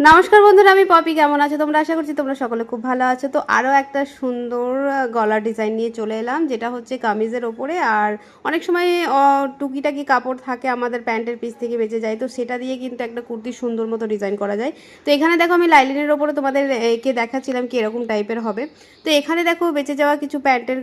নমস্কার বন্ধুরা, আমি পপি। কেমন আছো তোমরা? আশা করছি তোমরা সকলে খুব ভালো আছো। তো আরও একটা সুন্দর গলার ডিজাইন নিয়ে চলে এলাম, যেটা হচ্ছে কামিজের ওপরে। আর অনেক সময় টুকিটাকি কাপড় থাকে আমাদের প্যান্টের পিস থেকে বেঁচে যায়, তো সেটা দিয়ে কিন্তু একটা কুর্তি সুন্দর মতো ডিজাইন করা যায়। তো এখানে দেখো আমি লাইলিনের ওপরে তোমাদের একে দেখাচ্ছিলাম কি এরকম টাইপের হবে। তো এখানে দেখো বেঁচে যাওয়া কিছু প্যান্টের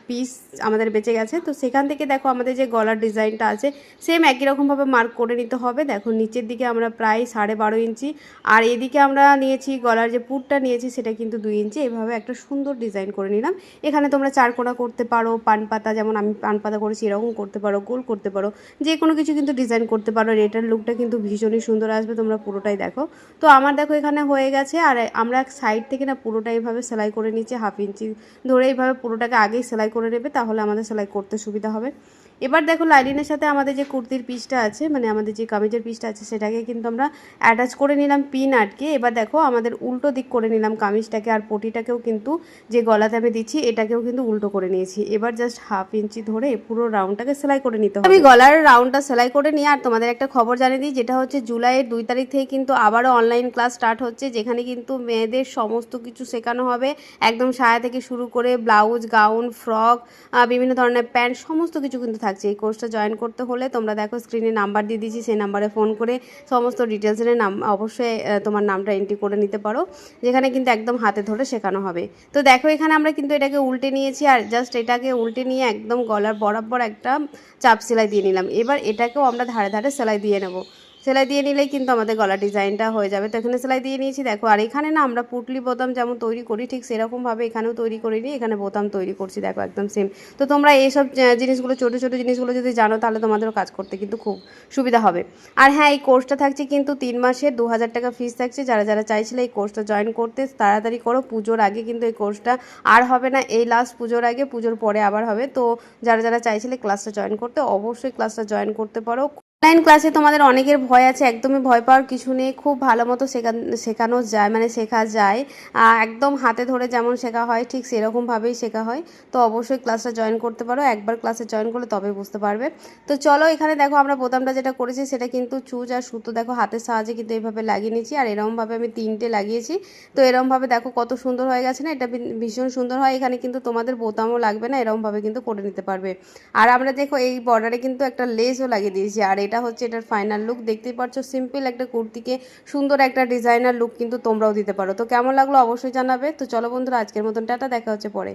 পিস আমাদের বেঁচে গেছে। তো সেখান থেকে দেখো আমাদের যে গলার ডিজাইনটা আছে সেম একই রকমভাবে মার্ক করে নিতে হবে। দেখো নিচের দিকে আমরা প্রায় 12.5 ইঞ্চি, আর এদিকে আমরা নিয়েছি গলার যে পুটটা নিয়েছি সেটা কিন্তু 2 ইঞ্চি। এভাবে একটা সুন্দর ডিজাইন করে নিলাম। এখানে তোমরা চারকোনা করতে পারো, পান পাতা, যেমন আমি পান পাতা করেছি এরকম করতে পারো, গোল করতে পারো, যে কোনো কিছু কিন্তু ডিজাইন করতে পারো। এটার লুকটা কিন্তু ভীষণই সুন্দর আসবে, তোমরা পুরোটাই দেখো। তো আমার দেখো এখানে হয়ে গেছে। আর আমরা সাইড থেকে না পুরোটা এইভাবে সেলাই করে নিচ্ছি, 1/2 ইঞ্চি ধরে এইভাবে পুরোটাকে আগেই সেলাই করে নেবে, তাহলে আমাদের সেলাই করতে সুবিধা হবে। এবার দেখো লাইলিনের সাথে আমাদের যে কুর্তির পিসটা আছে, মানে আমাদের যে কামিজের পিসটা আছে, সেটাকে কিন্তু আমরা অ্যাটাচ করে নিলাম পিন আটকে। এবার দেখো আমাদের উল্টো দিক করে নিলাম কামিজটাকে, আর পটিটাকেও কিন্তু যে গলাতে আমি দিচ্ছি এটাকেও কিন্তু উল্টো করে নিয়েছি। এবার জাস্ট 1/2 ইঞ্চি ধরে পুরো রাউন্ডটাকে সেলাই করে নিতে হবে। আমি গলার রাউন্ডটা সেলাই করে নিয়ে আর তোমাদের একটা খবর জানিয়ে দিই, যেটা হচ্ছে জুলাইয়ের 2 তারিখ থেকে কিন্তু আবারও অনলাইন ক্লাস স্টার্ট হচ্ছে, যেখানে কিন্তু মেয়েদের সমস্ত কিছু শেখানো হবে। একদম সায়া থেকে শুরু করে ব্লাউজ, গাউন, ফ্রক, বিভিন্ন ধরনের প্যান্ট, সমস্ত কিছু কিন্তু থাকছে। এই কোর্সটা জয়েন করতে হলে তোমরা দেখো স্ক্রিনে নাম্বার দিয়ে দিয়েছি, সেই নাম্বারে ফোন করে সমস্ত ডিটেলসের নাম অবশ্যই তোমার নামটা এন্ট্রি করে নিতে পারো, যেখানে কিন্তু একদম হাতে ধরে শেখানো হবে। তো দেখো এখানে আমরা কিন্তু এটাকে উল্টে নিয়েছি, আর জাস্ট এটাকে উল্টে নিয়ে একদম গলার বরাবর একটা চাপ সেলাই দিয়ে নিলাম। এবার এটাকেও আমরা ধারে ধারে সেলাই দিয়ে নেব। সেলাই দিয়ে নিলেই কিন্তু আমাদের গলা ডিজাইনটা হয়ে যাবে। তো এখানে সেলাই দিয়ে নিয়েছি দেখো। আর এখানে না আমরা পুটলি বোতাম যেমন তৈরি করি ঠিক সেরকমভাবে এখানেও তৈরি করে নিই। এখানে বোতাম তৈরি করছি দেখো, একদম সেম। তো তোমরা এইসব জিনিসগুলো, ছোটো ছোটো জিনিসগুলো যদি জানো তাহলে তোমাদেরও কাজ করতে কিন্তু খুব সুবিধা হবে। আর হ্যাঁ, এই কোর্সটা থাকছে কিন্তু 3 মাসের 2000 টাকা ফিস থাকছে। যারা যারা চাইছিলে এই কোর্সটা জয়েন করতে তাড়াতাড়ি করো, পুজোর আগে কিন্তু এই কোর্সটা আর হবে না। এই লাস্ট পুজোর আগে, পুজোর পরে আবার হবে। তো যারা যারা চাইছিলে ক্লাসটা জয়েন করতে, অবশ্যই ক্লাসটা জয়েন করতে পারো। অনলাইন ক্লাসে তোমাদের অনেকের ভয় আছে, একদমই ভয় পাওয়ার কিছু নেই। খুব ভালো মতো শেখানো যায়, মানে শেখা যায়। একদম হাতে ধরে যেমন শেখা হয় ঠিক সেরকমভাবেই শেখা হয়। তো অবশ্যই ক্লাসটা জয়েন করতে পারো, একবার ক্লাসে জয়েন করলে তবে বুঝতে পারবে। তো চলো এখানে দেখো আমরা বোতামটা যেটা করেছি সেটা কিন্তু চুজ আর সুতো দেখো হাতের সাহায্যে কিন্তু এইভাবে লাগিয়ে নিয়েছি, আর এরকমভাবে আমি 3টে লাগিয়েছি। তো এরকমভাবে দেখো কত সুন্দর হয়ে গেছে না? এটা ভীষণ সুন্দর হয়। এখানে কিন্তু তোমাদের বোতামও লাগবে না, এরকমভাবে কিন্তু করে নিতে পারবে। আর আমরা দেখো এই বর্ডারে কিন্তু একটা লেসও লাগিয়ে দিয়েছি, আর এটা হচ্ছে এটার ফাইনাল লুক। দেখতেই পাচ্ছ সিম্পল একটা কুর্তিকে সুন্দর একটা ডিজাইনার লুক কিন্তু তোমরাও দিতে পারো। তো কেমন লাগলো অবশ্যই জানাবে। তো চলো বন্ধুরা, আজকের মতন টাটা, দেখা হচ্ছে পরে।